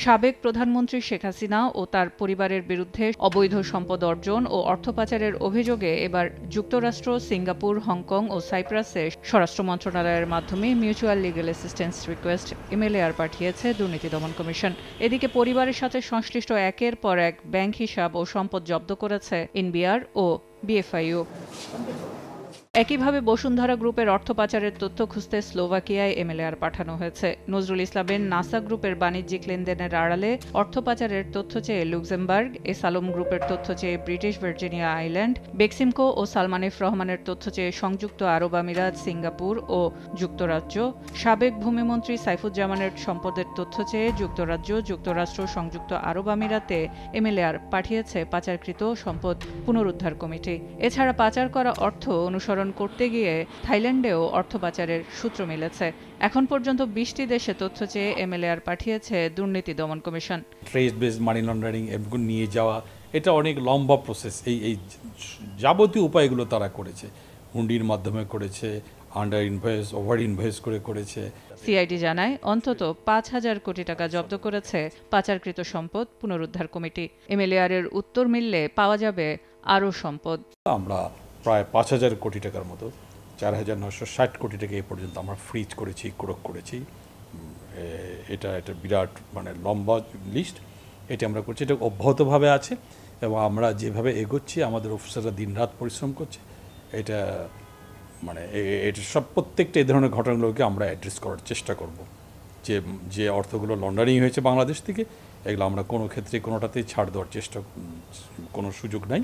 সাবেক প্রধানমন্ত্রী শেখ হাসিনা ও তার পরিবারের বিরুদ্ধে অবৈধ সম্পদ অর্জন ও অর্থ পাচারের অভিযোগে এবার যুক্তরাষ্ট্র, সিঙ্গাপুর, হংকং ও সাইপ্রাসে স্বরাষ্ট্র মন্ত্রণালয়ের মাধ্যমে মিউচুয়াল লিগ্যাল অ্যাসিস্ট্যান্স রিকোয়েস্ট এমএলএআর পাঠিয়েছে দুর্নীতি দমন কমিশন। এদিকে পরিবারের সাথে সংশ্লিষ্ট একের পর এক ব্যাংক হিসাব ও সম্পদ জব্দ করেছে এনবিআর ও বিএফআইইউ। একইভাবে বসুন্ধরা গ্রুপের অর্থ পাচারের তথ্য খুঁজতে স্লোভাকিয়ায় এমএলএআর পাঠানো হয়েছে। নজরুল ইসলামের নাসা গ্রুপের বাণিজ্যিক লেনদেনের আড়ালে অর্থ পাচারের তথ্য চেয়ে লুক্সেমবার্গ, এস আলম গ্রুপের তথ্য চেয়ে ব্রিটিশ ভার্জিনিয়া আইল্যান্ড, বেক্সিমকো ও সালমান এফ রহমানের তথ্য চেয়ে সংযুক্ত আরব আমিরাত, সিঙ্গাপুর ও যুক্তরাজ্য, সাবেক ভূমিমন্ত্রী সাইফুজ্জামানের সম্পদের তথ্য চেয়ে যুক্তরাজ্য, যুক্তরাষ্ট্র, সংযুক্ত আরব আমিরাতে এমএলএআর পাঠিয়েছে পাচারকৃত সম্পদ পুনরুদ্ধার কমিটি। এছাড়া পাচার করা অর্থ অনুসরণ করতে গিয়ে থাইল্যান্ডেও অর্থ পাচারের সূত্র মিলেছে। এখন পর্যন্ত ২০টি দেশে তথ্য চেয়ে এমএলএআর পাঠিয়েছে দুর্নীতি দমন commission. Trace base money laundering এগুলো নিয়ে যাওয়া, এটা অনেক লম্বা প্রসেস। এই যাবতীয় উপায়গুলো তারা করেছে, হুন্ডির মাধ্যমে করেছে, আন্ডার ইনভয়েস, ওভার ইনভয়েস করেছে। সিআইডি জানায় অন্তত ৫,০০০ কোটি টাকা জব্দ করেছে পাচারকৃত সম্পদ পুনরুদ্ধার কমিটি। এমএলএআর উত্তর মিললে পাওয়া যাবে আরও সম্পদ। আমরা প্রায় ৫,০০০ কোটি টাকার মতো, ৪,৯৬০ কোটি টাকা এই পর্যন্ত আমরা ফ্রিজ করেছি, ক্রোক করেছি। এটা বিরাট লম্বা লিস্ট। এটা আমরা করছি, এটা অব্যাহতভাবে আছে এবং আমরা যেভাবে এগোচ্ছি আমাদের অফিসাররা দিনরাত পরিশ্রম করছে। এটা এটা সব প্রত্যেকটা এই ধরনের ঘটনাগুলোকে আমরা অ্যাড্রেস করার চেষ্টা করব। যে অর্থগুলো লন্ডারিং হয়েছে বাংলাদেশ থেকে, এগুলো আমরা কোনো ক্ষেত্রে কোনোটাতেই ছাড় দেওয়ার কোনো সুযোগ নাই।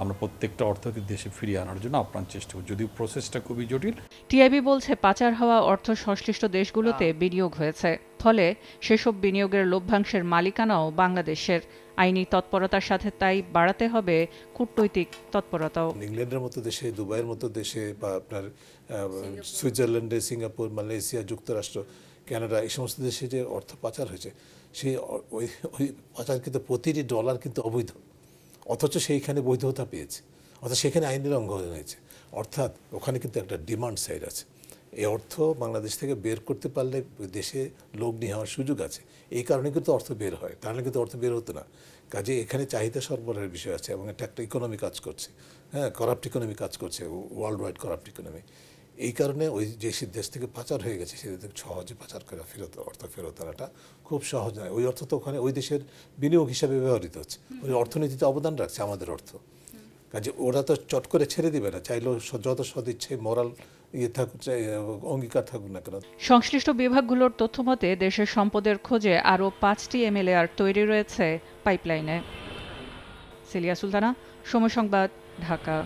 আমরা প্রত্যেকটা অর্থকে দেশে ফিরিয়ে আনার জন্য আপ্রাণ চেষ্টা করি, যদিও প্রসেসটা খুবই জটিল। টিআইবি বলছে পাচার হওয়া অর্থ সংশ্লিষ্ট দেশগুলোতে বিনিয়োগ হয়েছে, ফলে সেসব বিনিয়োগের লভ্যাংশের মালিকানাও বাংলাদেশের। আইনি তৎপরতার সাথে তাই বাড়াতে হবে কূটনৈতিক তৎপরতাও। ইংল্যান্ডের মতো দেশে, দুবাইয়ের মতো দেশে, বা আপনার সুইজারল্যান্ডে, সিঙ্গাপুর, মালয়েশিয়া, যুক্তরাষ্ট্র, কানাডা, এই সমস্ত দেশে যে অর্থ পাচার হয়েছে, সেই ওই পাচার কিন্তু প্রতিটি ডলার কিন্তু অবৈধ, অথচ সেইখানে বৈধতা পেয়েছে, অর্থাৎ সেখানে আইনি লঙ্ঘন হয়েছে। অর্থাৎ ওখানে কিন্তু একটা ডিমান্ড সাইড আছে। এই অর্থ বাংলাদেশ থেকে বের করতে পারলে দেশে লোক নিয়ে হওয়ার সুযোগ আছে। এই কারণে কিন্তু অর্থ বের হয়, তাহলে কিন্তু অর্থ বের হতো না। কাজে এখানে চাহিদা সরবরাহের বিষয় আছে এবং এটা একটা ইকোনমি কাজ করছে, হ্যাঁ, করাপ্ট ইকোনমি কাজ করছে, ওয়ার্ল্ড ওয়াইড করাপ্ট ইকোনমি। এই কারণে ওই যে দেশ থেকে পাচার হয়ে গেছে সে থেকে সহজে পাচার করে অর্থ ফেরত আনাটা খুব সহজ নয়। ওই অর্থ তো ওখানে ওই দেশের বিনিয়োগ হিসাবে ব্যবহৃত হচ্ছে, ওই অর্থনীতিতে অবদান রাখছে আমাদের অর্থ। কাজে ওরা তো চট করে ছেড়ে দিবে না, চাইলেও যত সদিচ্ছে মোরাল থাকুক, অঙ্গীকার থাকুক না কেন। সংশ্লিষ্ট বিভাগগুলোর তথ্যমতে দেশের সম্পদের খোঁজে আরও ৫টি এমএলএআর তৈরি রয়েছে পাইপলাইনে। সিলিয়া সুলতানা, সময় সংবাদ, ঢাকা।